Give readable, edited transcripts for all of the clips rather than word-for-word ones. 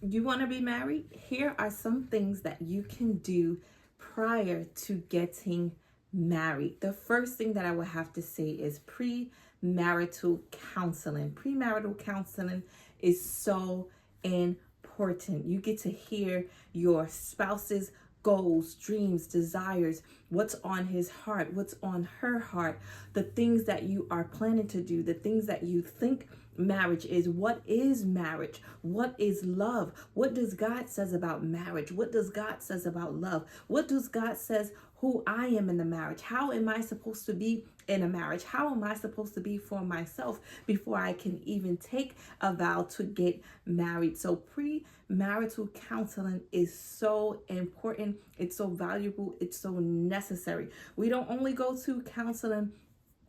You want to be married? Here are some things that you can do prior to getting married. The first thing that I would have to say is premarital counseling. Premarital counseling is so important. You get to hear your spouse's goals, dreams, desires, what's on his heart, what's on her heart, the things that you are planning to do, the things that you think marriage is. What is marriage? What is love? What does God says about marriage? What does God says about love? What does God says who I am in the marriage? How am I supposed to be in a marriage? How am I supposed to be for myself before I can even take a vow to get married? So premarital counseling is so important. It's so valuable. It's so necessary. We don't only go to counseling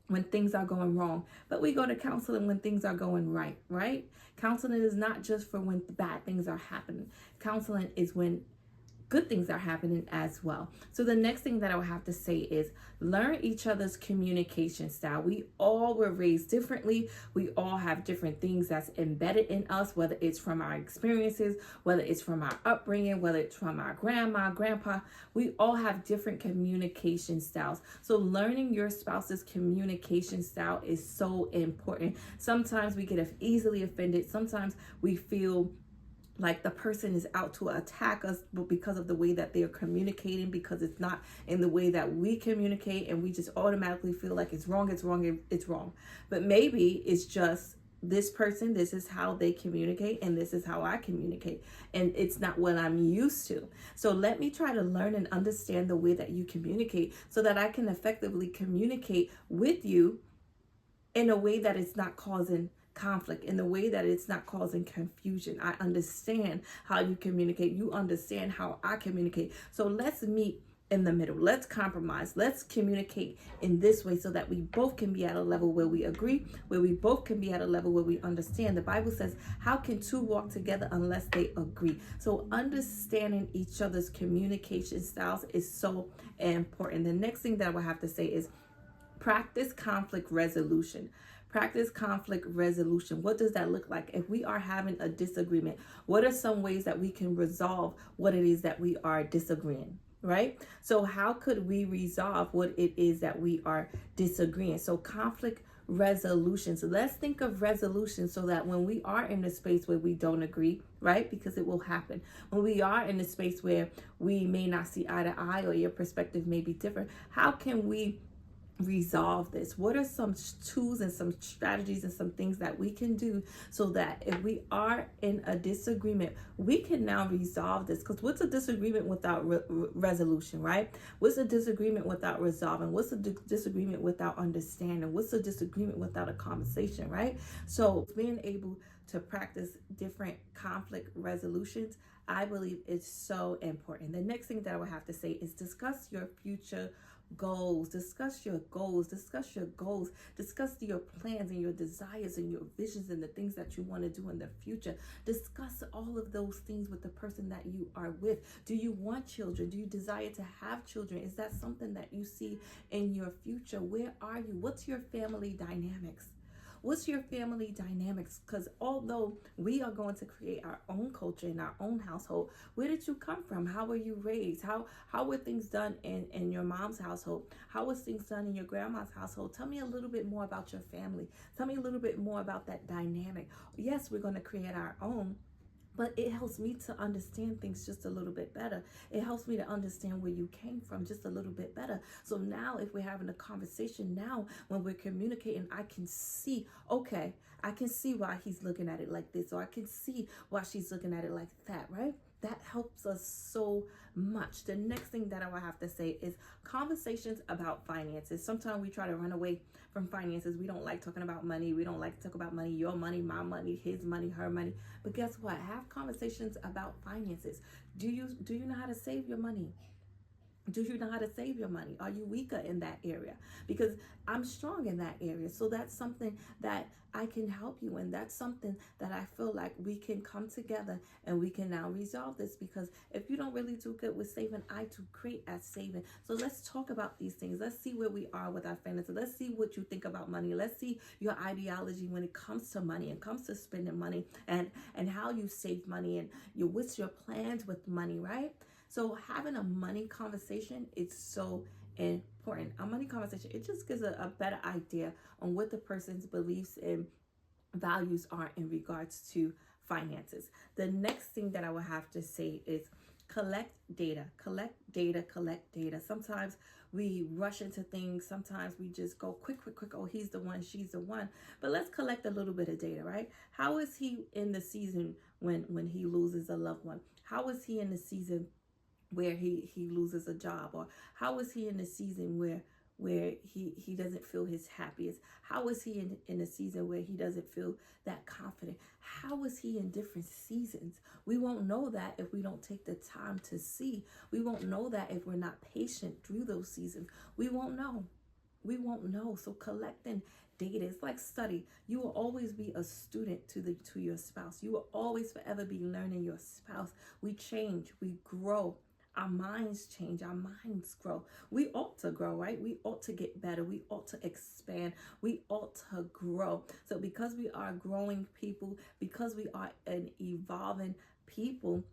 when things are going wrong, but we go to counseling when things are going right, right? Counseling is not just for when bad things are happening. Counseling is when good things are happening as well. So the next thing that I would have to say is learn each other's communication style. We all were raised differently. We all have different things that's embedded in us, whether it's from our experiences, whether it's from our upbringing, whether it's from our grandma, grandpa. We all have different communication styles. So learning your spouse's communication style is so important. Sometimes we get easily offended. Sometimes we feel like the person is out to attack us because of the way that they're communicating, because it's not in the way that we communicate, and we just automatically feel like it's wrong, it's wrong, it's wrong. But maybe it's just this person, this is how they communicate, and this is how I communicate, and it's not what I'm used to. So let me try to learn and understand the way that you communicate so that I can effectively communicate with you in a way that it's not causing conflict, in the way that it's not causing confusion. I understand how you communicate. You understand how I communicate. So let's meet in the middle. Let's compromise. Let's communicate in this way so that we both can be at a level where we agree, where we both can be at a level where we understand. The Bible says, how can two walk together unless they agree? So understanding each other's communication styles is so important. The next thing that I will have to say is practice conflict resolution. Practice conflict resolution. What does that look like? If we are having a disagreement, what are some ways that we can resolve what it is that we are disagreeing? Right? So how could we resolve what it is that we are disagreeing? So conflict resolution. So let's think of resolution so that when we are in a space where we don't agree, right? Because it will happen. When we are in a space where we may not see eye to eye or your perspective may be different, how can we resolve this? What are some tools and some strategies and some things that we can do so that if we are in a disagreement, we can now resolve this? Because what's a disagreement without resolution, right? What's a disagreement without resolving? What's a disagreement without understanding? What's a disagreement without a conversation, right? So being able to practice different conflict resolutions, I believe, is so important. The next thing that I would have to say is discuss your future goals. Discuss your goals. Discuss your goals. Discuss your plans and your desires and your visions and the things that you want to do in the future. Discuss all of those things with the person that you are with. Do you want children? Do you desire to have children? Is that something that you see in your future? Where are you? What's your family dynamics? What's your family dynamics? Because although we are going to create our own culture in our own household, where did you come from? How were you raised? How were things done in your mom's household? How was things done in your grandma's household? Tell me a little bit more about your family. Tell me a little bit more about that dynamic. Yes, we're going to create our own, but it helps me to understand things just a little bit better. It helps me to understand where you came from just a little bit better. So now if we're having a conversation now, when we're communicating, I can see, okay, I can see why he's looking at it like this, or I can see why she's looking at it like that, right? That helps us so much. The next thing that I will have to say is conversations about finances. Sometimes we try to run away from finances. We don't like talking about money. We don't like to talk about money, your money, my money, his money, her money. But guess what? Have conversations about finances. Do you know how to save your money? Do you know how to save your money? Are you weaker in that area? Because I'm strong in that area. So that's something that I can help you in. That's something that I feel like we can come together and we can now resolve this. Because if you don't really do good with saving, I do great at saving. So let's talk about these things. Let's see where we are with our finances. Let's see what you think about money. Let's see your ideology when it comes to money and comes to spending money, and how you save money, and what's your plans with money, right? So having a money conversation is so important. A money conversation, it just gives a better idea on what the person's beliefs and values are in regards to finances. The next thing that I would have to say is collect data. Sometimes we rush into things. Sometimes we just go quick. Oh, he's the one, she's the one. But let's collect a little bit of data, right? How is he in the season when he loses a loved one? How is he in the season where he loses a job? Or how is he in the season where he doesn't feel his happiest? How is he in a season where he doesn't feel that confident? How is he in different seasons? We won't know that if we don't take the time to see. We won't know that if we're not patient through those seasons. We won't know. So collecting data is like study. You will always be a student to your spouse. You will always forever be learning your spouse. We change, we grow. Our minds change, our minds grow. We ought to grow, right? We ought to get better. We ought to expand. We ought to grow. So because we are growing people, because we are an evolving people,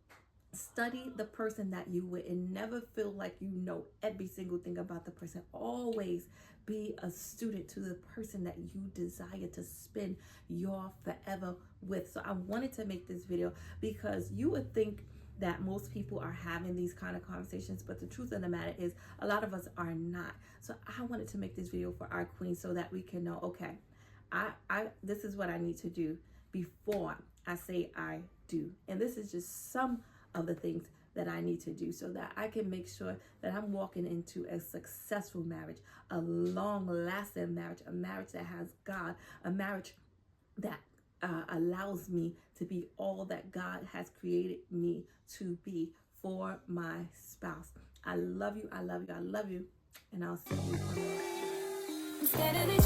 study the person that you with, and never feel like you know every single thing about the person. Always be a student to the person that you desire to spend your forever with. So I wanted to make this video because you would think that most people are having these kind of conversations, but the truth of the matter is a lot of us are not. So I wanted to make this video for our queen so that we can know, okay, I this is what I need to do before I say I do. And this is just some of the things that I need to do so that I can make sure that I'm walking into a successful marriage, a long-lasting marriage, a marriage that has God, a marriage that allows me to be all that God has created me to be for my spouse. I love you, and I'll see you on the next one.